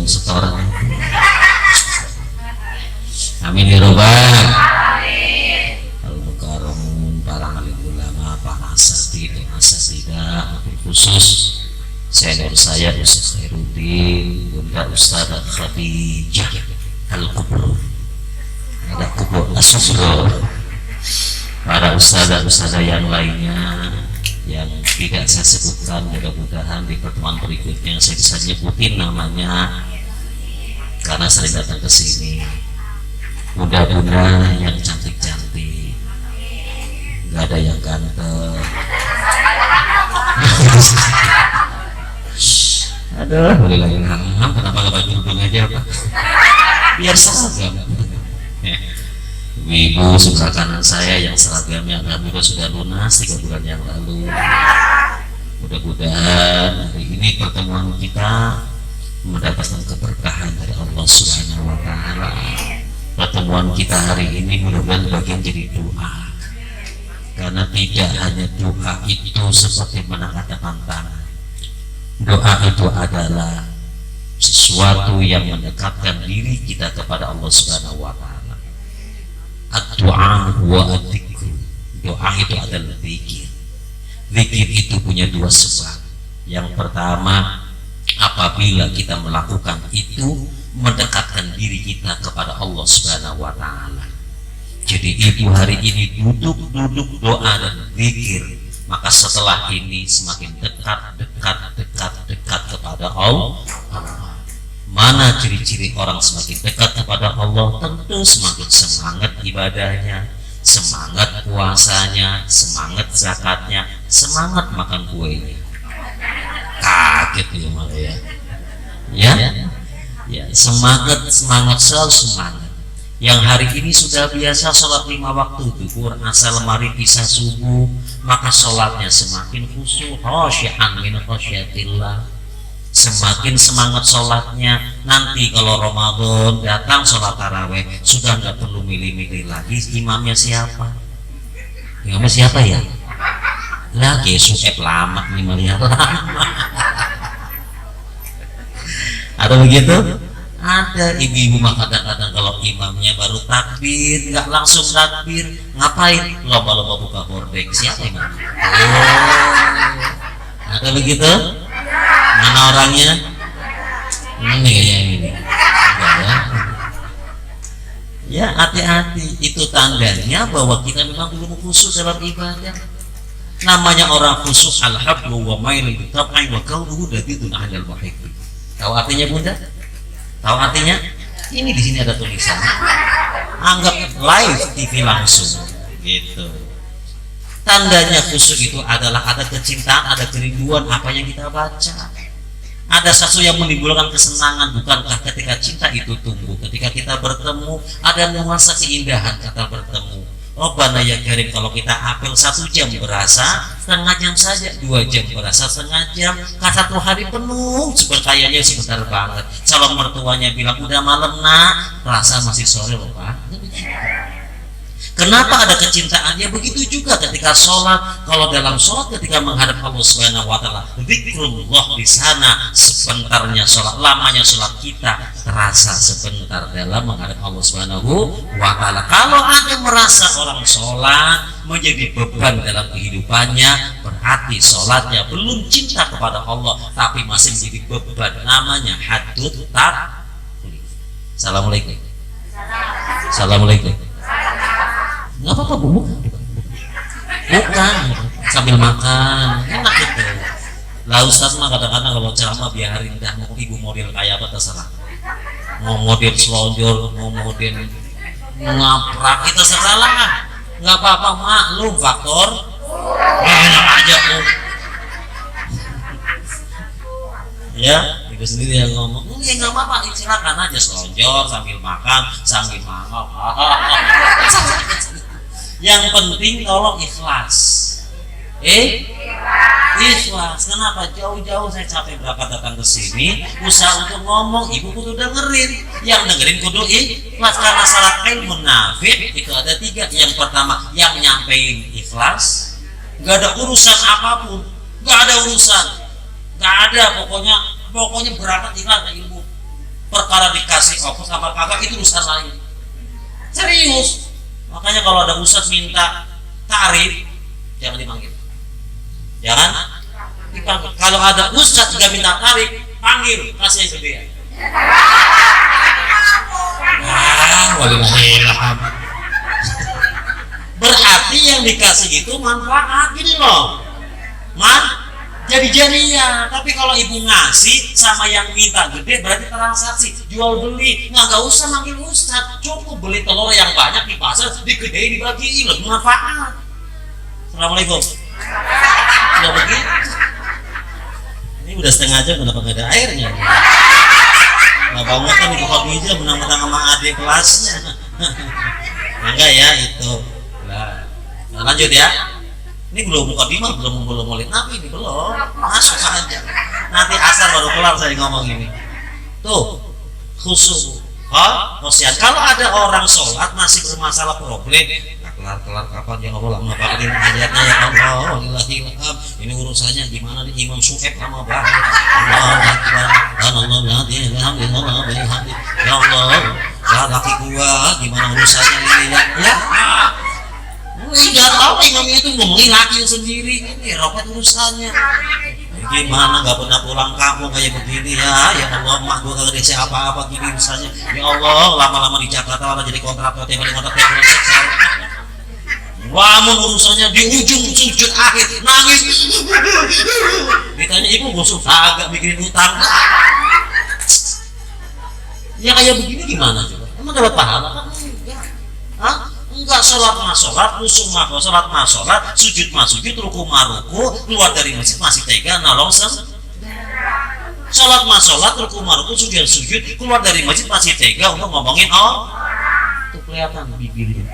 dong setoran. Amin ya robbal al-mukarramun, para alim ulama, para asatidz asatidah, khusus senior saya Ustaz Khairuddin, Bunda Ustazah Khadijah Al-Kubro, ada Kubro As-Sugro, para ustazah yang lainnya yang tidak saya sebutkan. Mudah-mudahan di pertemuan berikutnya saya bisa nyebutin namanya karena sering datang ke sini. Bunda-bunda yang cantik-cantik, nggak ada yang ganteng. Aduh, boleh lagi kenapa nggak baju hidung aja Pak? Biar seragam. Ibu sebelah kanan saya yang seragamnya alhamdulillah sudah lunas 3 bulan yang lalu. Mudah-mudahan hari ini pertemuan kita mendapatkan keberkahan dari Allah Subhanahu wa Ta'ala. Pertemuan kita hari ini mudah-mudahan bagian jadi doa, karena tidak hanya doa itu seperti menangkap tangan. Doa itu adalah sesuatu yang mendekatkan diri kita kepada Allah Subhanahu wa Ta'ala. Ad-du'a wa ad-dzikr. Doa itu adalah zikir. Zikir itu punya 2 sebab. Yang pertama, apabila kita melakukan itu mendekatkan diri kita kepada Allah Subhanahu wa Ta'ala. Jadi ibu hari ini duduk doa dan zikir, maka setelah ini semakin dekat kepada Allah. Mana ciri-ciri orang semakin dekat kepada Allah? Tentu semakin semangat ibadahnya, semangat puasanya, semangat zakatnya, semangat makan kuenya. Kaget ya malah ya semangat selalu semangat. Yang hari ini sudah biasa sholat 5 waktu duhur, asal lemari pisah subuh, maka sholatnya semakin khusyuk, khosyi'an min khosyatillah. Semakin semangat sholatnya. Nanti kalau Ramadan datang sholat taraweh sudah nggak perlu milih-milih lagi imamnya siapa. Imamnya siapa ya? Lagi Sueb lama nih melihat lama. Ada begitu? Ada ibu-ibu mah kadang-kadang kalau imamnya baru takbir nggak langsung takbir, ngapain? Lomba-lomba buka hordeng. Siapa imam? Oh, ada begitu? Mana orangnya? Ini kayaknya ini. Ya hati-hati, itu tandanya bahwa kita memang belum khusyuk dalam ibadah. Namanya orang khusyuk al-hablu wa mailul bitab'i wa qawluhu dadidun ahlal muhibbi. Tahu artinya Bunda? Tahu artinya? Ini di sini ada tulisan. Anggap live TV langsung gitu. Tandanya khusyuk itu adalah ada kecintaan, ada kerinduan apa yang kita baca. Ada sesuatu yang menimbulkan kesenangan. Bukankah ketika cinta itu tumbuh, ketika kita bertemu ada nuansa keindahan kata bertemu. Rabbana ya Karim, kalau kita apel 1 jam berasa setengah jam saja, 2 jam berasa setengah jam, 1 hari penuh seperkayanya sebentar banget. Calon mertuanya bilang udah malam nak, rasa masih sore loh Pak. Kenapa ada kecintaan? Ya begitu juga ketika sholat. Kalau dalam sholat ketika menghadap Allah Subhanahu wa Ta'ala, zikrullah di sana, sebentarnya sholat, lamanya sholat kita terasa sebentar dalam menghadap Allah Subhanahu wa Ta'ala. Kalau ada merasa orang sholat menjadi beban dalam kehidupannya, berarti sholatnya belum cinta kepada Allah, tapi masih menjadi beban. Namanya haddut taklif. Assalamualaikum. Assalamualaikum. Nggak apa-apa Bu, bukan sambil makan, enak gitu. Lah Ustaz mah kadang-kadang kalau ceramah biarin dah, mau ibu model kayak apa terserah, mau model selonjor, mau model ngaprak, kita terserah lah, nggak apa-apa, maklum faktor enak aja Bu. Ya, ibu sendiri yang ngomong, ya nggak apa-apa, silakan aja selonjor sambil makan, sambil mangap. Yang penting tolong ikhlas. Ikhlas. Kenapa? Jauh-jauh saya capek berangkat datang ke sini, usaha untuk ngomong, ibu kudu dengerin. Yang dengerin kudu ikhlas, karena syarat ilmu nafi' itu ada 3. Yang pertama, yang nyampein ikhlas, nggak ada urusan apapun, nggak ada urusan, nggak ada, pokoknya berangkat ikhlas ilmu. perkara dikasih ongkos sama kagak itu urusan lain. Serius. Makanya kalau ada ustadz minta tarif, jangan dipanggil. Jangan dipanggil. Kalau ada ustadz nggak minta tarif, panggil, kasih yang gedean. Walillahilham. Berarti yang dikasih itu manfaat gini loh, jadi-jadian. Tapi kalau ibu ngasih sama yang minta gede berarti transaksi jual beli. Nggak usah manggil ustadz, cukup beli telur yang banyak di pasar, digedein, dibagiin, lebih manfaat. Assalamualaikum. Sudah begitu. Ini udah setengah jam, kenapa nggak ada airnya? Nggak banget kan ibu Khadijah menang-menang sama adik kelasnya. Enggak ya itu. Nah, lanjut ya. Ini belum mukadimah, belum mulai nabi ini belum. Masuk aja. Nanti asar baru kelar saya ngomong ini. Tuh, khusus. Kosian. Kalau ada orang sholat masih bermasalah problem, kelar kapan ya Allah, ngapain ayatnya ya Allah, walillahilham. Ini urusannya gimana nih Imam Suhaib sama Bahir. Allahu Akbar. Allah ya Allah, ya laki gua gimana urusannya ini ya. Enggak tahu imamnya itu ngomongin laki sendiri, ini roket urusannya. Gimana nggak pernah pulang kampung kayak begini ya Allah, mak gua kagak desa apa-apa gini misalnya. Ya Allah, lama-lama di Jakarta malah jadi kontraktor tiap bulan sekali. Wamun urusannya di ujung sujud akhir nangis. Ditanya ibu gosok agak bikin utang. Ya kayak begini gimana coba? Emang dapat pahala kan? Enggak. Hah? Enggak, sholat mah sholat, musuh mah sholat mah sholat, sujud mah sujud, ruku mah ruku, keluar dari masjid masih tega nolong sholat mah sholat, ruku mah ruku, sujud keluar dari masjid masih tega untuk ngomongin tuh kelihatan bibirnya.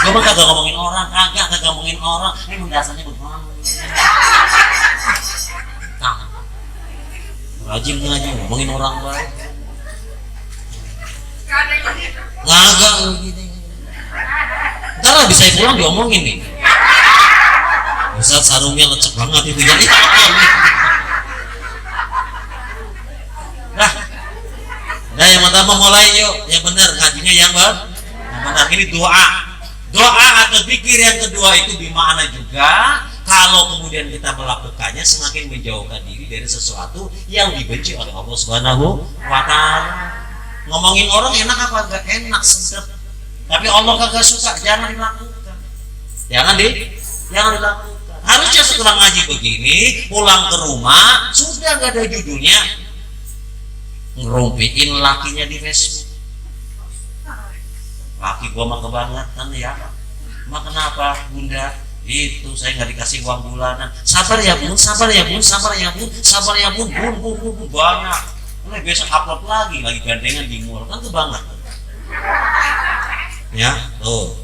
Gue kagak ngomongin orang, kagak ngomongin orang, ini dasarnya begini. Rajin ngaji ngomongin orang baik. Ngagak gitu. Ntar lah bisa pulang diomongin nih. Ustaz sarungnya lecek banget itu jadi. Nah yang pertama mulai yuk, yang benar ngajinya yang benar. Ini doa atau zikir. Yang kedua itu dimana juga kalau kemudian kita melakukannya semakin menjauhkan diri dari sesuatu yang dibenci oleh Allah Subhanahu wa Ta'ala. Ngomongin orang enak apa enggak? Enak, sedap. Tapi Allah kagak suka, jangan dilakukan. Jangan dilakukan. Harusnya setelah ngaji begini, pulang ke rumah sudah enggak ada judulnya ngerumpiin lakinya di Facebook. Laki gua mah kebangetan ya. Mak kenapa bunda? Itu saya nggak dikasih uang bulanan. Sabar ya bun, banyak. Mulai besok upload lagi gandengan di mall kan tuh banget. Ya, tuh.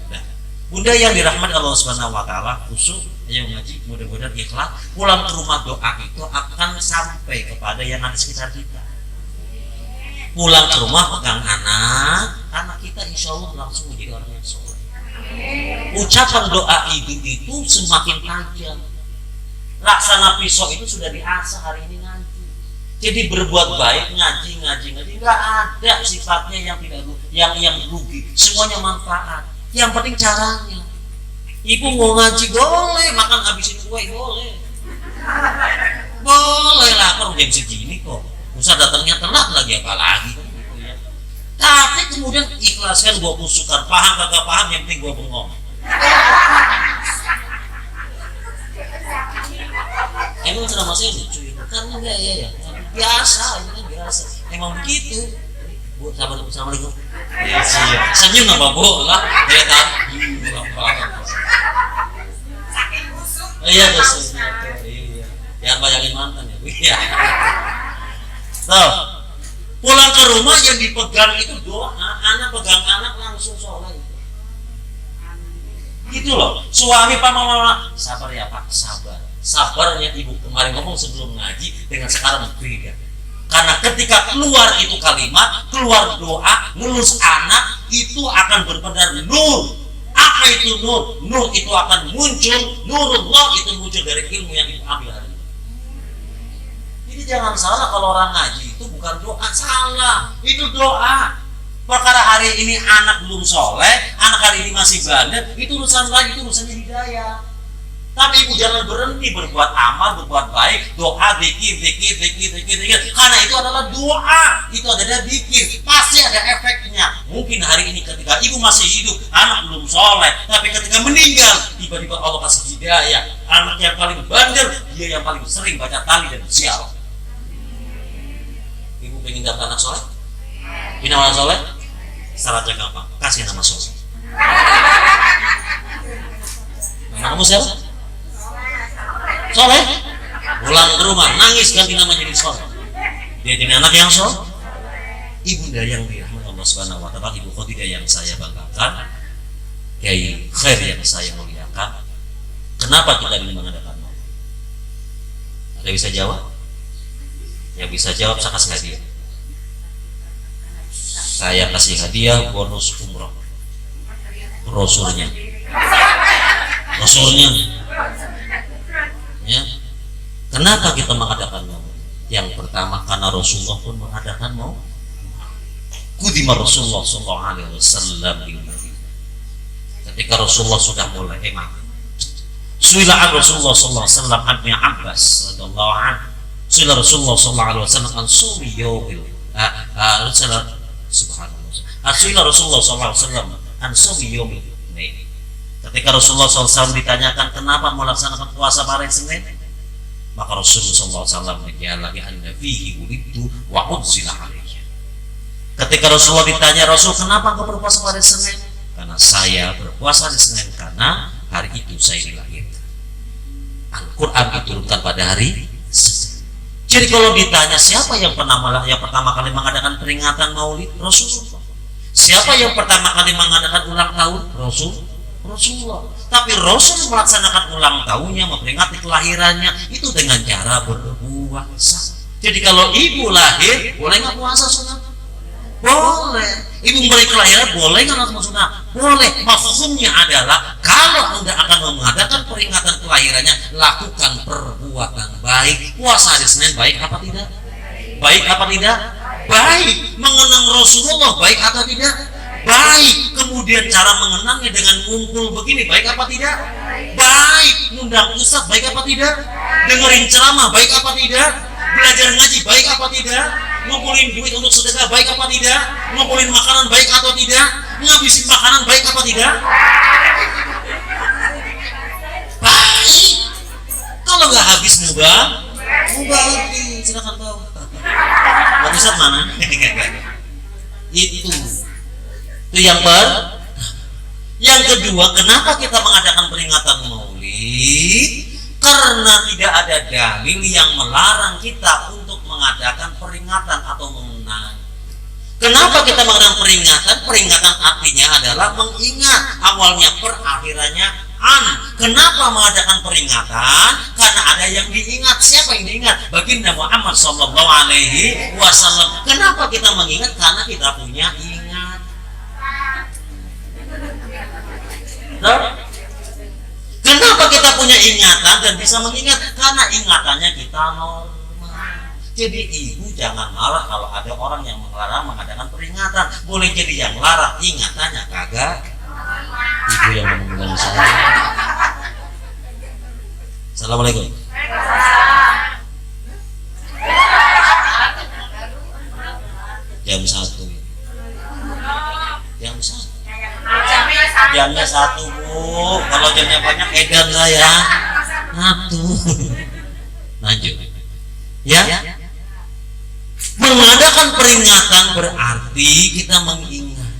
Nah, bunda yang dirahmati Allah Subhanahu wa Ta'ala, khusus ayo ngaji, mudah-mudahan ikhlas. Pulang ke rumah doa itu akan sampai kepada yang ada di sekitar kita. Pulang ke rumah pegang anak kita insya Allah langsung menjadi orang yang soleh. Ucapan doa itu semakin tajam. Laksana pisau itu sudah diasah hari ini ngaji. Jadi berbuat baik ngaji nggak ada sifatnya yang tidak yang rugi, semuanya manfaat. Yang penting caranya. Ibu mau ngaji boleh, makan habisin kue boleh lah, kalau jam segini kok. Usah datangnya telat lagi apalagi. Tapi kemudian ikhlaskan, gua kusukan, paham kagak paham, yang penting gua bengong. Emang ceramah saya lucu itu, karena enggak ya. Biasa, ini kan biasa. Emang begitu. Bu, assalamualaikum. Ya, siap. Senyum sama bu lah. Ya kan. Iya, dosa. Iya. Jangan bayangin mantan ya, Bu. Iya. Tuh. Pulang ke rumah yang dipegang itu doa, anak pegang anak langsung sholat. Gitu loh. Suami pak mama, sabar ya pak, sabar. Sabarnya ibu kemarin ngomong sebelum ngaji dengan sekarang beda. Karena ketika keluar itu kalimat, keluar doa, ngelus anak, itu akan berpedar nur. Apa itu nur? Nur itu akan muncul, nurullah itu muncul dari ilmu yang ibu ambil hari ini. Jadi jangan salah, kalau orang ngaji itu bukan doa, salah. Itu doa. Perkara hari ini anak belum soleh, anak hari ini masih bandel, itu urusan lain, itu urusannya hidayah. Tapi ibu jangan berhenti berbuat amal, berbuat baik, doa, zikir. Karena itu adalah doa, itu adalah zikir. Pasti ada efeknya. Mungkin hari ini ketika ibu masih hidup, anak belum soleh, tapi ketika meninggal, tiba-tiba Allah kasih hidayah. Anak yang paling bandel, dia yang paling sering baca tali dan sial. Ibu pengen dapat anak soleh? Ini anak soleh? Syaratnya gampang, kasih nama soleh. Nama kamu siapa? Soleh. Pulang ke rumah nangis ganti namanya jadi soleh. Dia jadi anak yang soleh. Ibunda yang dirahmati Allah Subhanahu wa taala, Ibu Khadidah yang saya banggakan, Kiai Khair yang saya muliakan. Kenapa kita ingin mengadakan maulid? Ada bisa jawab? Yang bisa jawab saya kasih hadiah. Saya kasih hadiah bonus umroh. Rasulnya. Ya. Kenapa kita mengadakan maulid? Yang pertama karena Rasulullah pun mengadakan maulid. Qudima Rasulullah sallallahu alaihi wasallam bil Madinah. Ketika Rasulullah sudah mulai Suila Rasulullah sallallahu alaihi wasallam an Abbas radhiyallahu anhu. Suila Rasulullah sallallahu alaihi wasallam an sumi yawmil subhanallah. Suila Rasulullah sallallahu alaihi wasallam an sumi yawmil. Ketika Rasulullah SAW ditanyakan kenapa melaksanakan puasa hari Senin, maka Rasulullah SAW menjawab anna fihi wulidtu wa unzila alayya. Ketika Rasulullah ditanya, Rasul kenapa engkau berpuasa pada Senin? Karena saya berpuasa di Senin karena hari itu saya dilahirkan. Al-Quran diturunkan pada hari Senin. Jadi kalau ditanya siapa yang pertama kali mengadakan peringatan Maulid? Rasulullah. Siapa yang pertama kali mengadakan ulang tahun? Rasulullah. Tapi Rasul melaksanakan ulang tahunnya, memperingati kelahirannya itu dengan cara berpuasa. Jadi kalau ibu lahir, boleh nggak puasa sunat? Boleh. Ibu memberi kelahiran, boleh nggak langsung sunat? Boleh. Maksudnya adalah kalau Anda akan mengadakan peringatan kelahirannya, lakukan perbuatan baik. Puasa hari Senin baik apa tidak? Baik apa tidak? Baik. Mengenang Rasulullah baik atau tidak? Baik. Kemudian cara mengenangnya dengan ngumpul begini baik apa tidak? Baik. Ngundang ustaz baik apa tidak? Dengerin ceramah baik apa tidak? Belajar ngaji baik apa tidak? Ngumpulin duit untuk sedekah baik apa tidak? Ngumpulin makanan baik atau tidak? Ngabisin makanan baik apa tidak? Baik. Kalau nggak habis mubah lagi, silakan bawa. Bang Ustaz mana? Itu yang kedua, kenapa kita mengadakan peringatan Maulid? Karena tidak ada dalil yang melarang kita untuk mengadakan peringatan atau mengenang. Kenapa kita mengadakan peringatan? Peringatan artinya adalah mengingat, awalnya per, akhirannya an. Kenapa mengadakan peringatan? Karena ada yang diingat. Siapa yang diingat? Baginda Muhammad sallallahu alaihi wasallam. Kenapa kita mengingat? Karena kita punya ingat. Kenapa kita punya ingatan dan bisa mengingat? Karena ingatannya kita normal. Jadi ibu jangan marah kalau ada orang yang melarang mengadakan peringatan. Boleh jadi yang larang ingatannya kagak. Ibu yang ngomong saya. Assalamualaikum. Jam 1. Jamnya 1 Bu. Kalau jamnya banyak edan saya. Lanjut. Ya. Mengadakan peringatan berarti kita mengingat.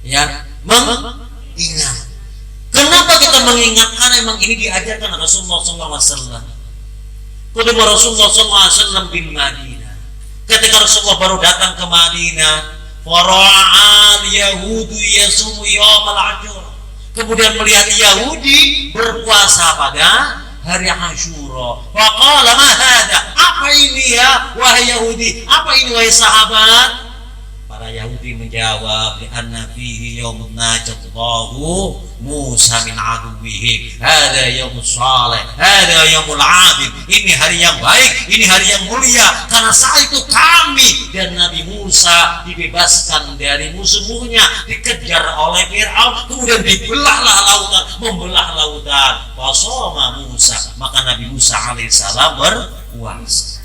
Ya, mengingat. Kenapa kita mengingat? Karena memang ini diajarkan Rasulullah SAW. Kedua Rasulullah SAW di Madinah. Ketika Rasulullah baru datang ke Madinah, fara'al Yahudi yasumu yawmal Ashura. Kemudian melihat Yahudi berpuasa pada hari Ashura. Faqala ma hada? Apa ini ya wahai Yahudi? Apa ini wahai sahabat? Para Yahudi menjawab, "Anna fihi yaumun najallahu Musa min aduwihi, hada yaumus saleh, hada yaumul abid." Ini hari yang baik, ini hari yang mulia, karena saat itu kami dan Nabi Musa dibebaskan dari musuh-musuhnya, dikejar oleh Fir'aun, kemudian dibelahlah lautan, membelah lautan. Fasoma Musa, maka Nabi Musa alaihissalam berpuasa.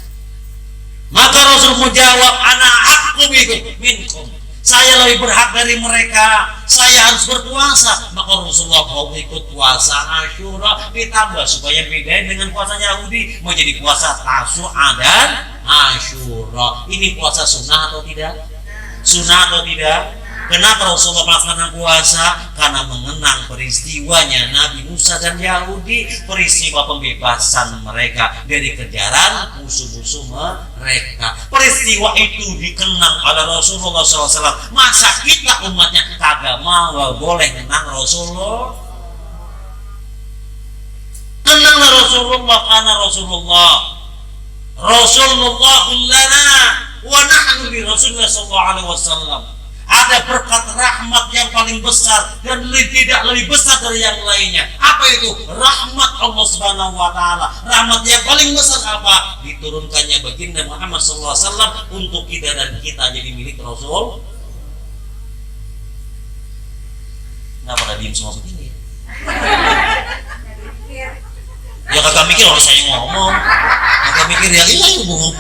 Maka Rasul menjawab, "Ana haqqu minkum." Saya lebih berhak dari mereka, saya harus berpuasa. Maka Rasulullah mau ikut puasa Asyura, ditambah supaya beda dengan puasa Yahudi, menjadi puasa Tasu'a dan Asyura. Ini puasa sunnah atau tidak? Sunnah atau tidak? Kenapa Rasulullah melaksanakan puasa? Karena mengenang peristiwanya Nabi Musa dan Yahudi, peristiwa pembebasan mereka dari kejaran musuh-musuh mereka. Peristiwa itu dikenang oleh Rasulullah SAW. Masa kita umatnya kagak mau boleh menang Rasulullah? Kenanglah Rasulullah, karena Rasulullah lana wa nahnu li Rasulullah SAW. Ada berkat rahmat yang paling besar dan tidak lebih besar dari yang lainnya. Apa itu? Rahmat Allah Subhanahu wa taala. Rahmat yang paling besar apa? Diturunkannya baginda Muhammad SAW untuk kita dan kita jadi milik Rasul. Kenapa pada diem semua begini? Ya kagak mikir orang saya ngomong. Kagak mikir ya iya ngomong.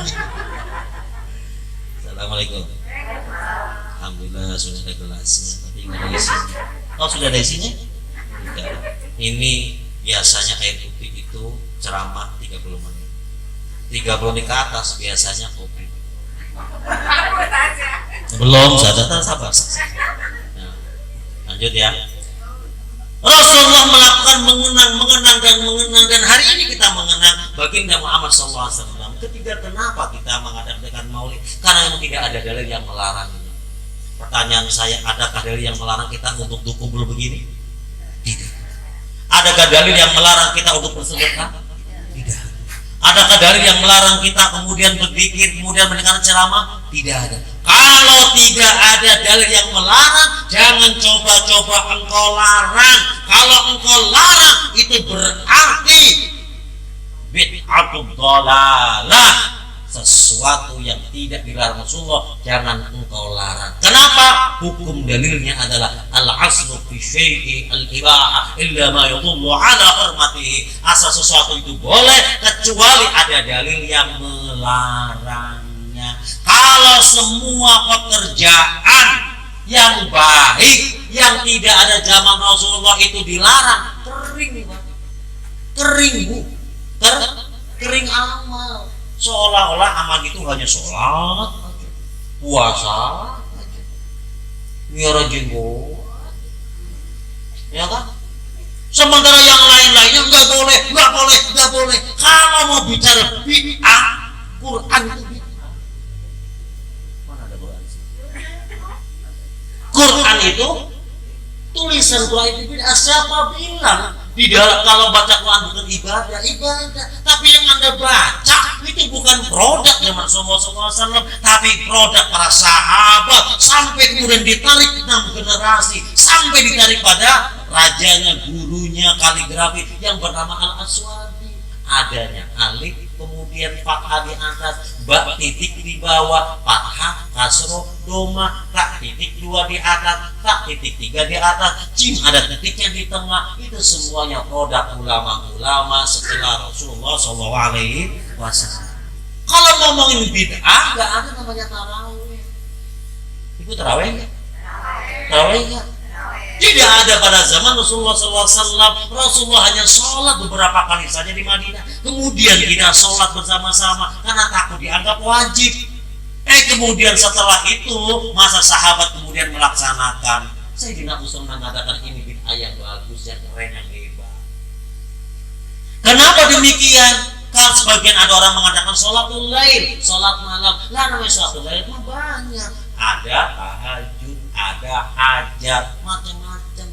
Assalamualaikum. Alhamdulillah sudah ada gelasnya, tapi nggak ada isinya. Oh sudah ada isinya? Tidak. Ini biasanya air putih itu ceramah 30 menit. 30 menit ke atas biasanya kopi. Belum, sabar. Nah, lanjut ya. Rasulullah melakukan mengenang dan hari ini kita mengenang baginda Muhammad SAW. Ketiga, kenapa kita mengadakan maulid? Karena memang tidak ada dalil yang melarang. Pertanyaan saya, adakah dalil yang melarang kita untuk berkumpul begini? Tidak. Adakah dalil yang melarang kita untuk bersedekah? Tidak. Adakah dalil yang melarang kita kemudian berzikir, kemudian mendengar ceramah? Tidak ada. Kalau tidak ada dalil yang melarang, jangan coba-coba engkau larang. Kalau engkau larang, itu berarti bid'atul dhalalah, sesuatu yang tidak dilarang Rasulullah, jangan engkau larang. Kenapa? Hukum dalilnya adalah al-aslu fi syai'i al-ibahah illa ma yadullu ala hurmatihi. Asal sesuatu itu boleh kecuali ada dalil yang melarangnya. Kalau semua pekerjaan yang baik yang tidak ada zaman Rasulullah itu dilarang, kering amal. Seolah-olah amal itu hanya sholat aja, puasa aja, miara jenggot, ya kan? Sementara yang lain-lainnya nggak boleh. Kalau mau bicara bid'ah, Quran itu bid'ah. Mana ada Quran? Quran itu tulisan Quran itu bid'ah. Siapa bilang di dalam kalau baca Quran bukan ibadah, tapi yang Anda baca itu bukan produk zaman Rasulullah SAW, tapi produk para sahabat, sampai kemudian ditarik 6 generasi, sampai ditarik pada rajanya, gurunya kaligrafi yang bernama Al-Aswadi. Adanya alif, kemudian fathah di atas, ba titik di bawah, fathah, kasroh, doma, tak titik 2 di atas, tak titik 3 di atas, jim ada titiknya di tengah. Itu semuanya produk ulama-ulama setelah Rasulullah SAW. Kalau ngomongin bid'ah, nggak ada namanya tarawih. Ibu tarawih nggak? Tarawih nggak? Tidak ada pada zaman Rasulullah SAW. Rasulullah hanya sholat beberapa kali saja di Madinah. Kemudian tidak sholat bersama-sama karena takut dianggap wajib. Kemudian setelah itu masa sahabat kemudian melaksanakan. Sayyidina Utsman mengatakan ini bid'ah yang bagus, yang keren, yang hebat. Kenapa demikian? Kalau sebagian ada orang mengatakan sholatul lail, sholat malam. Lah namanya sholatul lail mah banyak. Ada tahajud, ada hajat, macam-macam.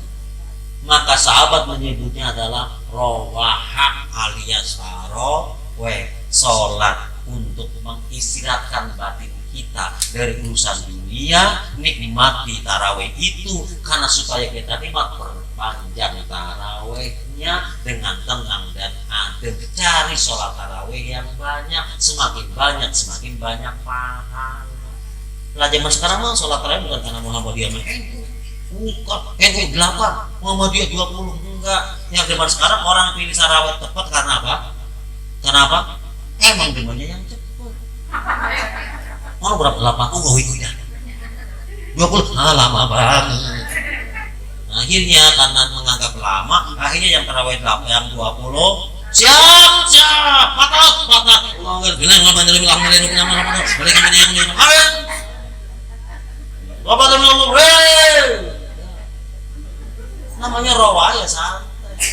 Maka sahabat menyebutnya adalah rawaha alias tarawih, sholat untuk mengistirahatkan batin kita dari urusan dunia. Nikmati tarawih itu karena supaya kita nikmat, perpanjang tarawihnya dengan tenang dan adem. Cari sholat tarawih yang banyak, semakin banyak pahala. Lah zaman sekarang mah sholat tarawih bukan karena Muhammadiyah bukan, NU 8, Muhammadiyah 20, enggak. Yang zaman sekarang orang pilih tarawih tepat karena apa? Kenapa? Emang demennya yang cepat. Mau berapa 8? Oh, ikutnya 20, lama banget. Akhirnya karena menganggap lama, akhirnya yang tarawih yang 20 siap patah Allah bilang namanya rawaya santai.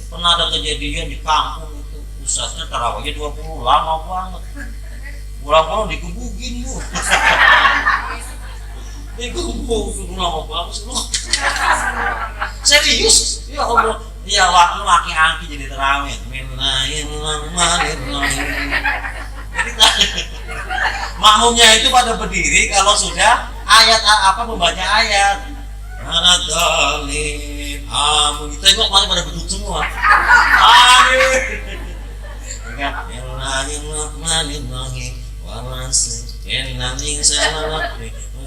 Pernah ada kejadian di kampung itu, ustaznya tarawihnya 20, lama banget, pulang dikebugin bu. Dikebugin lama banget loh. Serius ya Allah. Ya waktu laki-laki jadi terawih. Jadi makmumnya itu pada berdiri kalau sudah ayat apa membaca ayat. Amin. Kita kok malah pada duduk semua. Amin.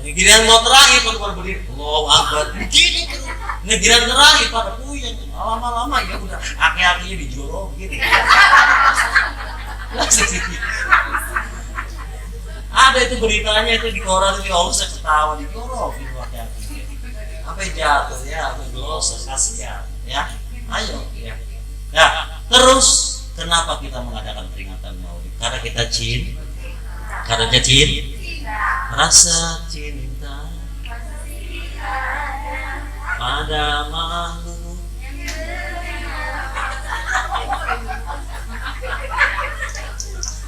Giliran mau terakhir pada berdiri. Allahu Akbar. Begini tuh. Giliran terakhir pada puyeng. Lama-lama ya udah aki-akinya dijorok gini. Ada itu beritanya itu di koran itu, Allah saya ketawa dijorok gitu aki-akinya. Sampai jatuh ya, sampai dosa, kasihan ya. Ayo ya. Ya, terus kenapa kita mengadakan peringatan Maulid? Karena kita rasa cinta pada makhluk.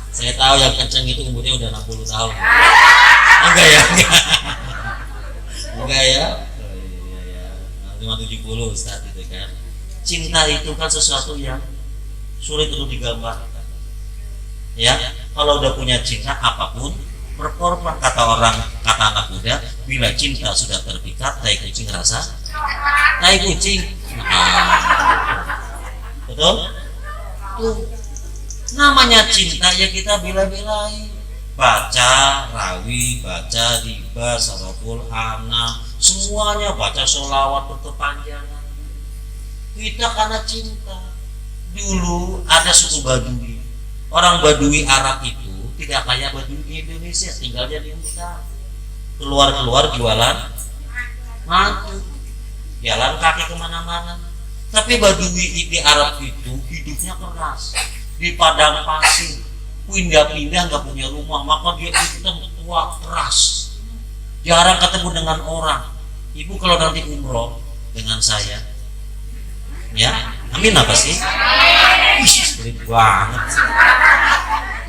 Saya tahu yang kenceng itu umurnya udah 60 tahun. Enggak ya? Enggak ya? Oh, iya ya. 70 Ustaz itu kan. Cinta itu kan sesuatu yang sulit untuk digambarkan. Ya, kalau udah punya cinta apapun berkorban, kata anak muda, bila cinta sudah terpikat, tai kucing rasa tai kucing. Betul? Tuh. Namanya cinta ya kita bela-belain. Baca rawi, baca riba, saraful anak, semuanya baca sholawat berkepanjangan. Kita karena cinta. Dulu ada suku Badui. Orang Badui Arab itu tidak kayak Badui di Indonesia, tinggalnya di hutan. Keluar jualan madu, jalan kaki kemana-mana. Tapi Badui di Arab itu hidupnya keras, di padang pasir, pindah-pindah nggak punya rumah, maka dia hitam tua keras, jarang ketemu dengan orang. Ibu kalau nanti umroh dengan saya, ya, amin apa sih? Spirit banget.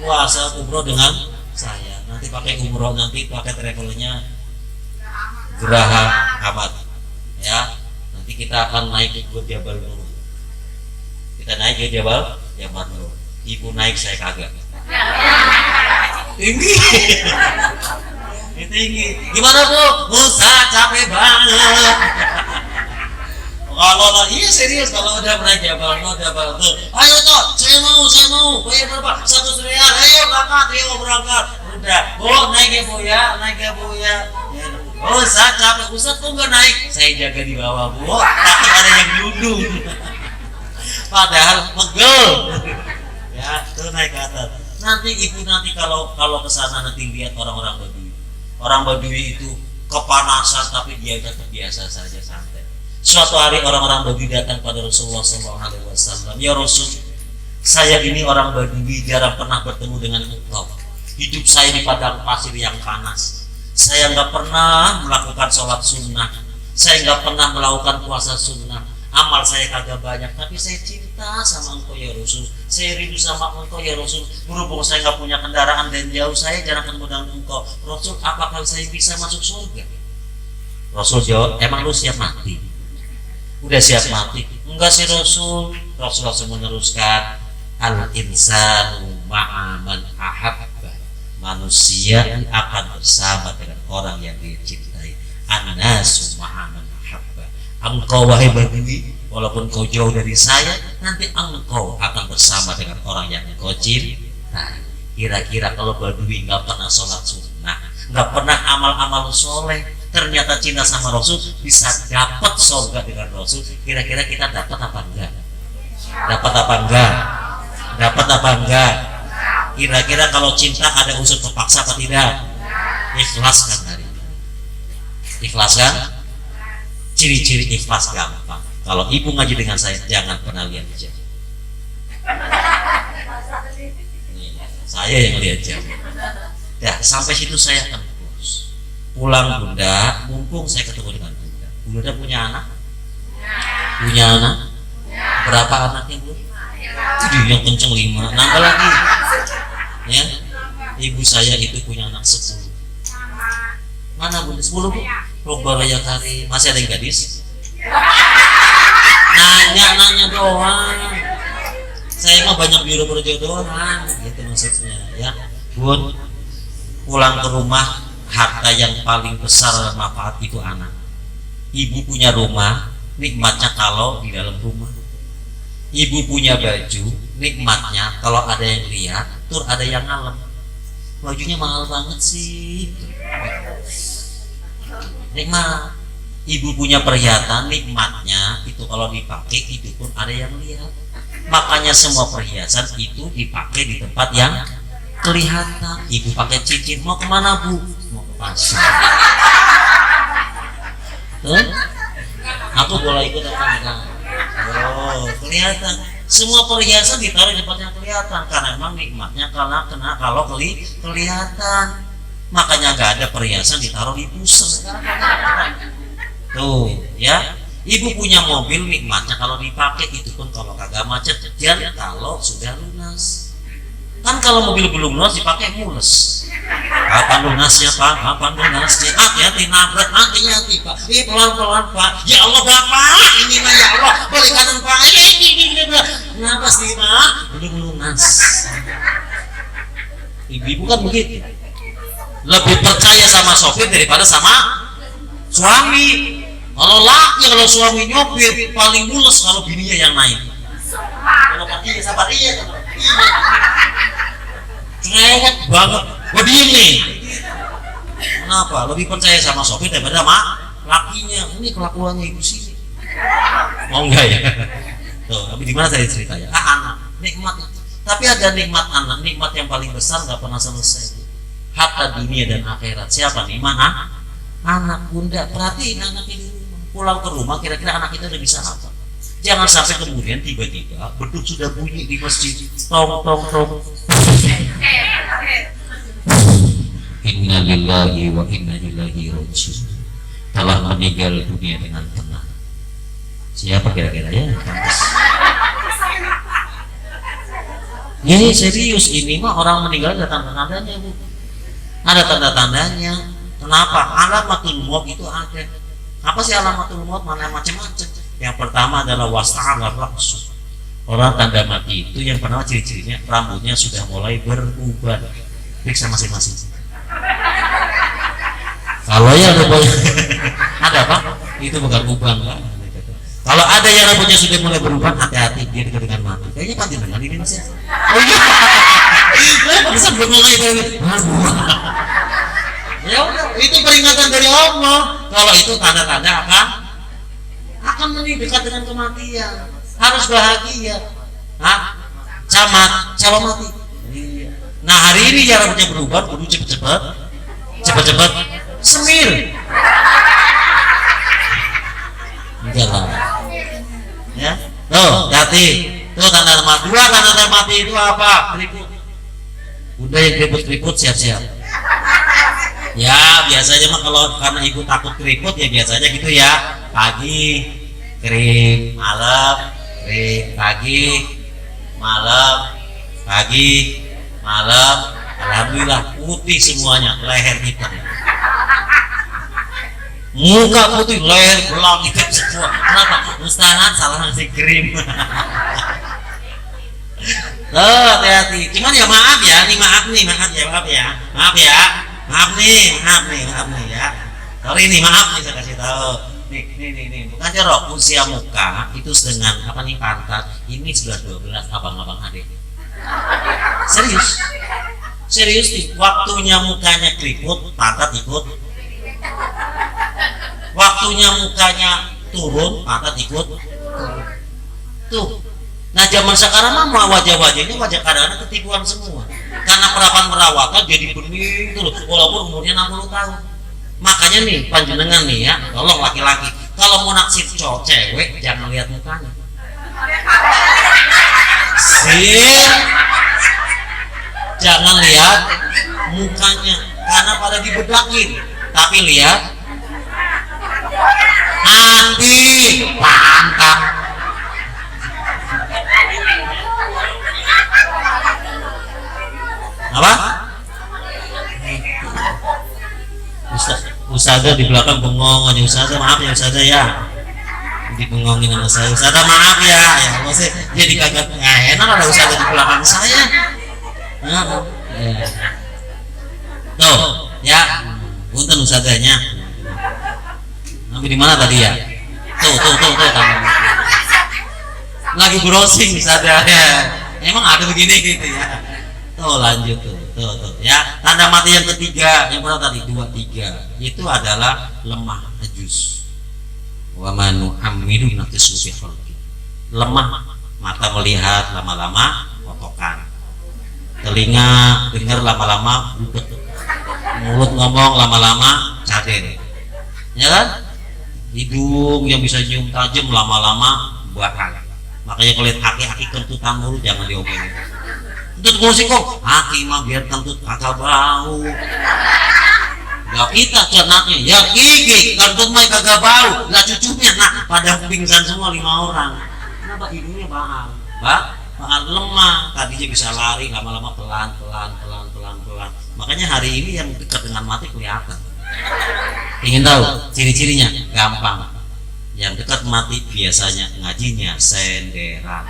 Puasa umroh dengan saya. Nanti pakai umroh, nanti pakai travelnya Geraha Ahmad. Ya, nanti kita akan naik ke Jabal Nur. Kita naik ke Jabal Nur. Ibu naik, saya kagak. Tinggi. Tinggi. Gimana Bu? Musa capek banget. Kalau iya serius, kalau udah pernah Jabal Nur, ayo toh, saya mau, bayar berapa? 100 rial, ayo berangkat. Udah, Bu naik ya Bu ya. Oh, saya capek, Ustaz kok nggak naik? Saya jaga di bawah Bu, takut ada yang duduk. Padahal pegel. Ya, tuh naik ke atas. Nanti ibu kalau kesana nanti lihat orang-orang Badui. Orang Badui itu kepanasan tapi dia terbiasa saja santai. Suatu hari orang-orang Badui datang pada Rasulullah SAW. Ya Rasul, saya ini orang Badui jarang pernah bertemu dengan engkau. Hidup saya di padang pasir yang panas. Saya nggak pernah melakukan sholat sunnah. Saya nggak pernah melakukan puasa sunnah. Amal saya kagak banyak, tapi saya cinta sama engkau ya Rasul. Saya rindu sama engkau ya Rasul. Berhubung saya nggak punya kendaraan dan jauh, saya jarang ketemu dengan engkau. Rasul, apakah saya bisa masuk surga? Rasul jawab, emang lu siap mati? Udah siap mati? Enggak sih Rasul. Rasul meneruskan, al insanu ma'aman ahabba. manusia akan bersama dengan orang yang dia cintai. An-nasu ma'a man ahabba. Engkau wahai Badui, walaupun kau jauh dari saya, nanti engkau akan bersama dengan orang yang engkau cintai. Kira-kira kalau Badui nggak pernah sholat sunnah, nggak pernah amal-amal soleh, ternyata cinta sama Rasul, bisa dapat surga dengan Rasul, kira-kira kita dapat apa enggak? Dapat apa enggak? Dapat apa enggak? Kira-kira kalau cinta ada unsur terpaksa apa tidak? Ikhlas kan hari ini? Ikhlas kan? Ciri-ciri ikhlas gampang. Kalau ibu ngaji dengan saya, jangan pernah lihat jam. Saya yang lihat jam. Ya, sampai situ saya tembus. Pulang Bunda, mumpung saya ketemu dengan Bunda. Bunda punya anak? Punya anak? Berapa anaknya Bu? Tuh yang kenceng 5, nambah lagi. Ya, ibu saya itu punya anak 10. Mana Bunda? 10 Bu? Raya kali. Masih ada yang gadis? Nanya doang. Saya mah banyak biro perjodohan, gitu maksudnya. Ya, Bun, pulang ke rumah, harta yang paling besar dan manfaat itu anak. Ibu punya rumah, nikmatnya kalau di dalam rumah. Ibu punya baju, nikmatnya kalau ada yang lihat, tur ada yang ngalem. Bajunya mahal banget sih. Nikmat. Ibu punya perhiasan, nikmatnya itu kalau dipakai itu pun ada yang lihat. Makanya semua perhiasan itu dipakai di tempat yang kelihatan. Ibu pakai cincin, mau kemana Bu? Mau ke pasar. Tuh, aku boleh ikut apa enggak? Oh, kelihatan. Semua perhiasan ditaruh di tempat yang kelihatan karena memang nikmatnya kalau kelihatan. Makanya nggak ada perhiasan ditaruh di pusat. Tuh, ya. Ibu punya mobil, nikmatnya kalau dipakai itu pun kalau kagak macet dan kalau sudah lunas. Kan kalau mobil belum lunas dipakai mules. Kapan lunasnya Pak? Kapan lunasnya? Hati-hati nabrak, hati-hati Pak. Pelan-pelan Pak. Ya Allah Bapak, ini mah ya Allah, balik kanan Pak. Ini. Kenapa sih Pak? Belum lunas. Ibu kan begitu. Lebih percaya sama sopir daripada sama suami. Kalau suami nyopir paling mulus kalau bininya yang naik. Kalau patinya sabar iya, cerewet banget. Gua diem nih. Kenapa? Lebih percaya sama sopir daripada lakinya. Ini kelakuannya ibu sini. Oh enggak ya? Tuh, tapi di mana saya cerita ya? Anak, nikmat. Tapi ada nikmat anak, nikmat yang paling besar nggak pernah selesai. Harta dunia dan akhirat. Siapa nih? Mana? Anak. Bunda, perhatiin anak ini. Pulang ke rumah kira-kira anak kita udah bisa apa? Jangan sampai kemudian tiba-tiba beduk sudah bunyi di masjid, tong. Inna lillahi wa inna ilaihi raji'un. Telah meninggal dunia dengan tenang. Siapa kira-kira ya? Ini serius, ini mah orang meninggal ada tanda-tandanya Bu. Ada tanda-tandanya. Kenapa? Alamatul maut itu ada. Apa sih alamatul maut? Mana macam-macam. Yang pertama adalah wasta'alar ra'su. Orang tanda mati itu yang pertama ciri-cirinya rambutnya sudah mulai beruban. Periksa masing-masing. Kalau ya ada apa? Itu bukan uban kan? Kalau ada yang rambutnya sudah mulai beruban, hati-hati dia dekat dengan mati. Kayaknya pasti dengan ini Mas ya. Oh iya. Bisa mulai dari ya udah, itu peringatan dari Allah. Kalau itu tanda-tanda akan dekat dengan kematian. Harus bahagia. Calon mati. Nah hari ini ya rambutnya berubah, kudu cepet-cepet semir. Enggak lah. Ya, tuh hati. Tuh tanda mati. Dua tanda mati itu apa? Keriput. Udah yang keriput siap-siap. Ya biasanya mah kalau karena ibu takut keriput ya biasanya gitu ya, pagi kering, malam kering, pagi malam, alhamdulillah putih semuanya, leher hitam, muka putih, leher belang hitam semua. Kenapa? Ustaz salah ngasih krim. Tuh, hati-hati. Cuman ya maaf ya, nih maaf nih, maaf ya, maaf ya, maaf ya, maaf nih, maaf nih, maaf nih ya. Sorry nih, maaf nih saya kasih tahu. Nih, bukan jorok, usia muka itu dengan apa nih pantat ini 11-12 abang-abang adik. Serius, serius nih. Waktunya mukanya keriput, pantat ikut. Waktunya mukanya turun, pantat ikut. Tuh. Nah zaman sekarang mah wajah-wajah ini wajah kadang-kadang ketipuan semua. Karena perawatan jadi bening tuh, walaupun umurnya 60 tahun. Makanya nih panjenengan nih ya, tolong laki-laki kalau mau naksir cowok cewek jangan lihat mukanya. Jangan lihat mukanya karena pada dibedakin, tapi lihat hati, pantat. Apa? Ustazah di belakang bengong aja. Ustazah maaf ya Ustazah ya, dibengongin sama saya. Ustazah maaf ya, ya maksudnya jadi kagak enak ada Ustazah di belakang saya. Nah, ya. Tuh ya, punten Ustazahnya. Tapi di mana tadi ya? Tuh lagi browsing Ustazah ya. Emang ada begini gitu ya. Tuh lanjut tuh ya. Tanda mati yang ketiga yang pertama tadi 2-3 itu adalah lemah ajus. Wa manu amiru naqisu fi khalqi. Lemah mata melihat lama-lama kotokan. Telinga dengar lama-lama bubet. Mulut ngomong lama-lama caden. Ya kan? Hidung yang bisa nyium tajam lama-lama bakal. Makanya kalau lihat aki-aki kentutan mulu jangan diomelin. Kentut musik kok, aki mah biar kentut kagak bau. Ya kita cernaknya, ya gigi kentut mah kagak bau. Lah cucunya, nah pada pingsan semua 5 orang. Kenapa hidungnya bahang? Bahang lemah. Tadinya bisa lari lama-lama pelan. Makanya hari ini yang dekat dengan mati kelihatan. Ingin tahu ciri-cirinya? Gampang. Yang dekat mati biasanya ngajinya senderan.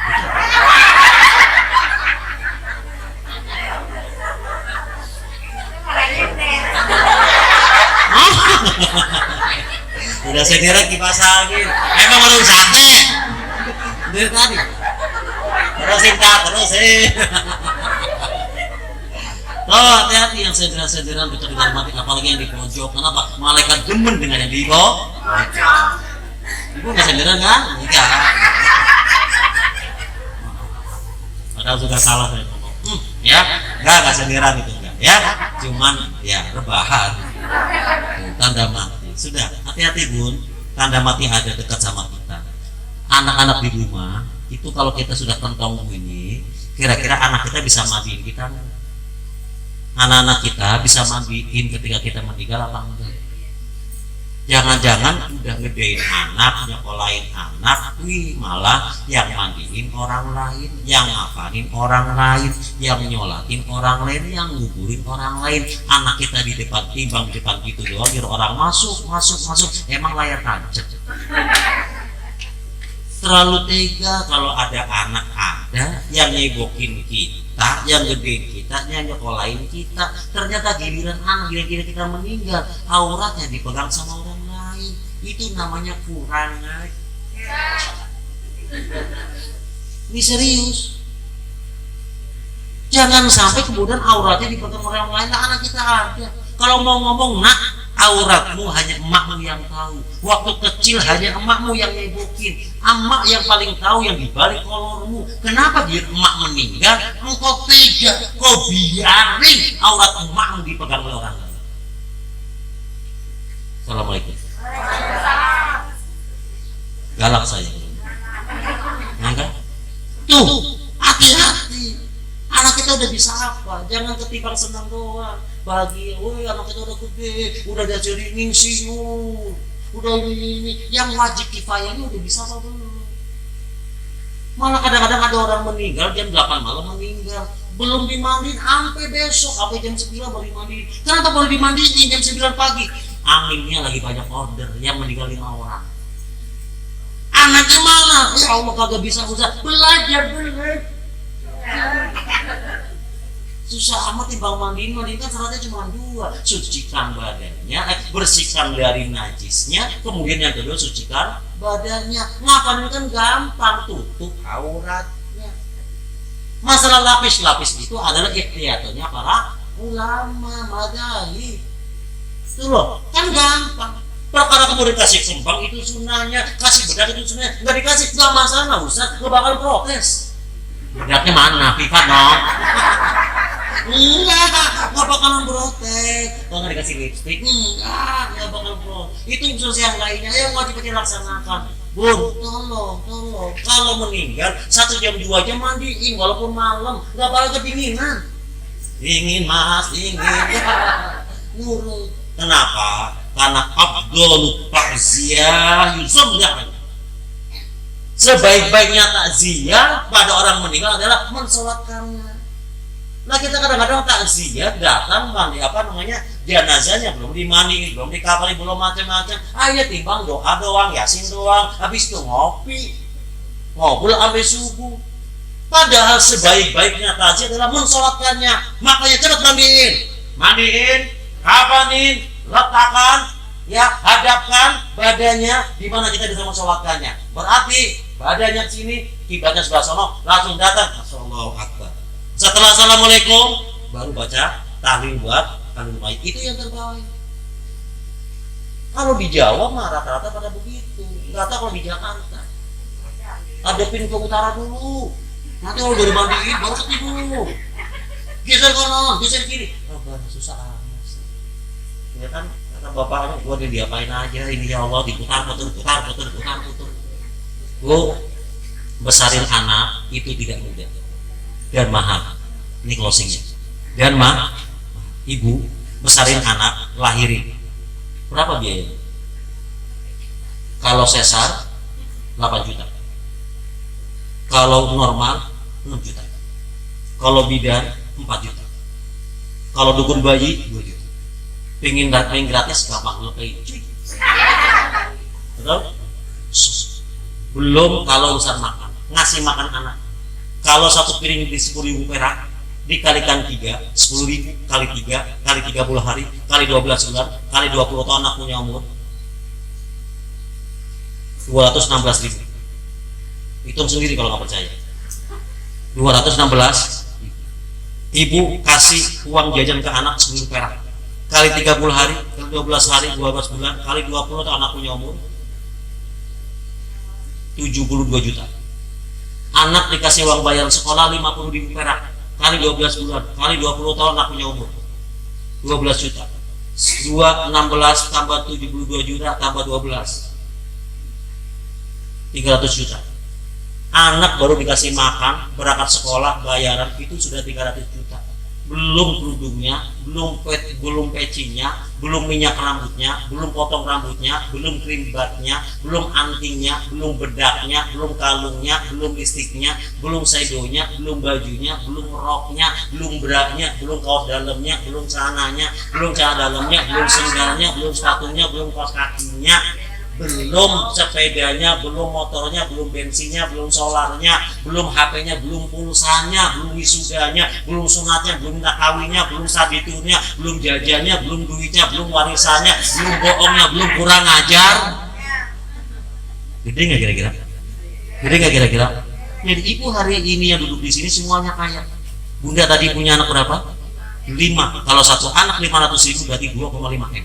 Udah senderan dipasahin. Emang baru sate dari tadi. Terusin. Oh, hati-hati yang senderan dekat dengan mati, apalagi yang di pojok. Kenapa? Malaikat demen dengan yang di pojok. Ibu nggak senderan kan? Enggak. Padahal sudah salah saya ngomong. Ya, nggak senderan itu enggak. Ya, cuman ya rebahan. Tanda mati. Sudah, hati-hati Bun. Tanda mati ada dekat sama kita. Anak-anak di rumah itu kalau kita sudah kentong ini, kira-kira anak kita bisa mandiin kita? Anak-anak kita bisa mandiin ketika kita meninggal apa enggak? Jangan-jangan udah ngedein anak, nyekolahin anak, malah yang mandiin orang lain, yang ngapain orang lain, yang nyolatin orang lain, yang nguburin orang lain. Anak kita di depan timbang di depan gitu doang, biar orang masuk, emang layar tancap. Terlalu tega kalau ada anak ada yang nyebokin kita, yang gedein kita, yang nyekolahin kita. Ternyata giliran anak, giliran kita meninggal, auratnya dipegang sama orang lain. Itu namanya kurang ajar. Ini serius. Jangan sampai kemudian auratnya dipegang orang lain. Nah, anak kita ada. Kalau mau ngomong, nak, auratmu hanya emakmu yang tahu. Waktu kecil hanya emakmu yang nyebokin. Emak yang paling tahu yang dibalik kolormu. Kenapa biar emak meninggal engkau tega, kau biarin aurat emakmu dipegang oleh orang lain? Assalamualaikum. Galak saya. Enggak? Tuh, hati-hati. Anak kita udah bisa apa? Jangan ketimbang senang doang. Bahagia, woi anak kita udah gede, udah jadi insinyur, udah ini. Yang wajib kifayahnya udah bisa apa belum? Malah kadang-kadang ada orang meninggal jam 8 malam meninggal, belum dimandiin sampai besok, sampai jam 9 baru dimandiin. Kenapa baru dimandiin jam 9 pagi? Aminnya lagi banyak order, yang meninggal 5 orang. Anaknya mana? Ya Allah kagak bisa usah belajar. Susah amat timbang mandi kan syaratnya cuma dua, sucikan badannya, bersihkan dari najisnya, kemudian yang kedua sucikan badannya. Ngapain kan gampang, tutup auratnya. Masalah lapis-lapis itu adalah ikhtiyatannya para ulama madzhab. Itu loh, kan gampang. Perkara kemudian kasih kembang itu sunahnya, kasih bedak itu sunahnya, nggak dikasih nggak masalah, Ustaz, nggak bakal protes. Bedaknya mana? Pipa dong. Enggak bakalan protes. Kalau nggak dikasih lipstick, enggak bakal protes. Itu urusan yang lainnya yang wajib dilaksanakan. Bun, tolong. Kalau meninggal 1 jam 2 jam mandiin, walaupun malam, nggak bakal kedinginan. Dingin mas, dingin. Nurut. Kenapa? Karena afdhalut ta'ziyah yusamlah. Sebaik-baiknya takziah pada orang meninggal adalah mensolatkannya. Nah kita kadang-kadang takziah datang jenazahnya belum dimandiin, belum dikapali, belum macam-macam. Ayo timbang doa doang, yasin doang, habis itu ngobrol sampai subuh. Padahal sebaik-baiknya takziah adalah mensolatkannya. Makanya cepat mandiin, kapanin, letakkan, ya hadapkan badannya di mana kita bisa mensolatkannya. Berarti badannya sini, kiblatnya sebelah sono, langsung datang. Allahu Akbar. Setelah assalamualaikum baru baca tahlil buat tahlil baik. Itu yang terbaik. Kalau di Jawa mah rata-rata pada begitu. Nggak tahu kalau di Jakarta. Hadapin ke utara dulu. Nanti kalau udah dimandiin baru ke timur. Geser kanan, geser kiri. Susah amat sih. Ya kan kata bapaknya, gua diapain aja ini ya Allah, diputar putar. Gua besarin anak itu tidak mudah dan mahal. Ini closingnya. Dan ibu besarin anak, lahirin, berapa biayanya? Kalau sesar 8 juta, kalau normal 6 juta, kalau bidan 4 juta, kalau dukun bayi 2 juta. Pengen gratis gampang lo kayak cuy. Betul? Belum kalau urusan makan, ngasih makan anak. Kalau 1 piring di 10.000 perak dikalikan 3, 10.000 kali 3 kali 30 hari kali 12 bulan kali 20 tahun anak punya umur 216.000. Hitung sendiri kalau nggak percaya. 216. Ibu kasih uang jajan ke anak 10 perak kali 30 hari kali 12 hari 12 bulan kali 20 tahun anak punya umur 72 juta. Anak dikasih uang bayar sekolah 50.000 perak kali 12 bulan kali 20 tahun anak punya umur 12 juta. 16 tambah 72 juta tambah 12 300 juta. Anak baru dikasih makan, berangkat sekolah, bayaran itu sudah 300 juta. Belum kerudungnya, belum pecinya, belum minyak rambutnya, belum potong rambutnya, belum krim batnya, belum antingnya, belum bedaknya, belum kalungnya, belum lipstiknya, belum sedonya, belum bajunya, belum roknya, belum braknya, belum kaos dalamnya, belum celananya, belum celana dalamnya, belum sendalnya, belum sepatunya, belum kaos kakinya, belum sepedanya, belum motornya, belum bensinnya, belum solarnya, belum HP-nya, belum pulsanya, belum wisudanya, belum sunatnya, belum minta kawinnya, belum sabiturnya, belum jajannya, belum duitnya, belum warisannya, belum bohongnya, belum kurang ajar. Gede nggak kira-kira? Gede nggak kira-kira? Jadi ibu hari ini yang duduk di sini semuanya kaya. Bunda tadi punya anak berapa? 5. Kalau satu anak 500.000 berarti 2,5 M.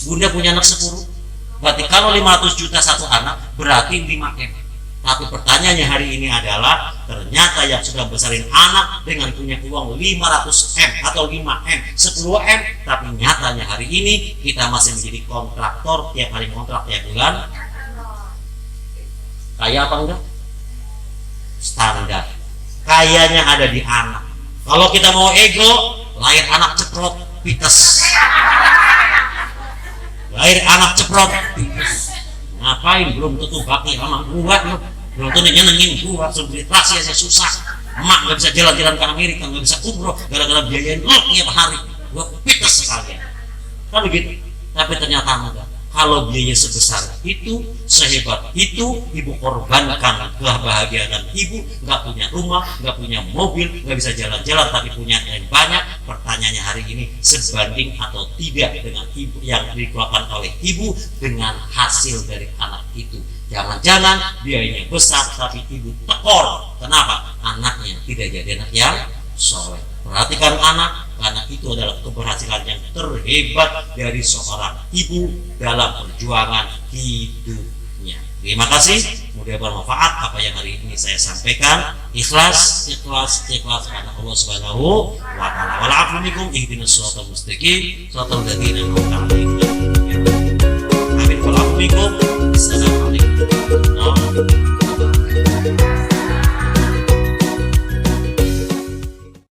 Bunda punya anak 10. Berarti kalau 500 juta satu anak berarti 5 M. Tapi pertanyaannya hari ini adalah ternyata yang sudah besarin anak dengan punya uang 500 M atau 5 M, 10 M, tapi nyatanya hari ini kita masih menjadi kontraktor, tiap hari kontrak tiap bulan. Kaya apa enggak? Standar. Kayanya ada di anak. Kalau kita mau ego, lahir anak ceprot, pites. Lahir anak ceprot, ngapain belum tentu bakti sama gua lu, belum tentu nyenengin gua, selebrasi aja susah. Emak nggak bisa jalan-jalan ke Amerika, nggak bisa umroh gara-gara biayain lu tiap hari, gua pites sekali. Kan begitu. Tapi ternyata enggak. kalau biaya sebesar itu, sehebat itu, ibu korbankan kebahagiaan ibu, nggak punya rumah, nggak punya mobil, nggak bisa jalan-jalan, tapi punya yang banyak. Pertanyaannya hari ini, sebanding atau tidak dengan ibu yang dikeluarkan oleh ibu dengan hasil dari anak itu? Jangan-jangan biayanya besar, tapi ibu tekor. Kenapa? Anaknya tidak jadi anak yang soleh. Perhatikan anak, karena itu adalah keberhasilan yang terhebat dari seorang ibu dalam perjuangan hidupnya. Terima kasih, mudah bermanfaat apa yang hari ini saya sampaikan. Ikhlas karena Allah Subhanahu wa taala. Wal afu minkum ihdinas siratal mustaqim, siratal ladzina an'amta 'alaihim. Amin. Wal afu minkum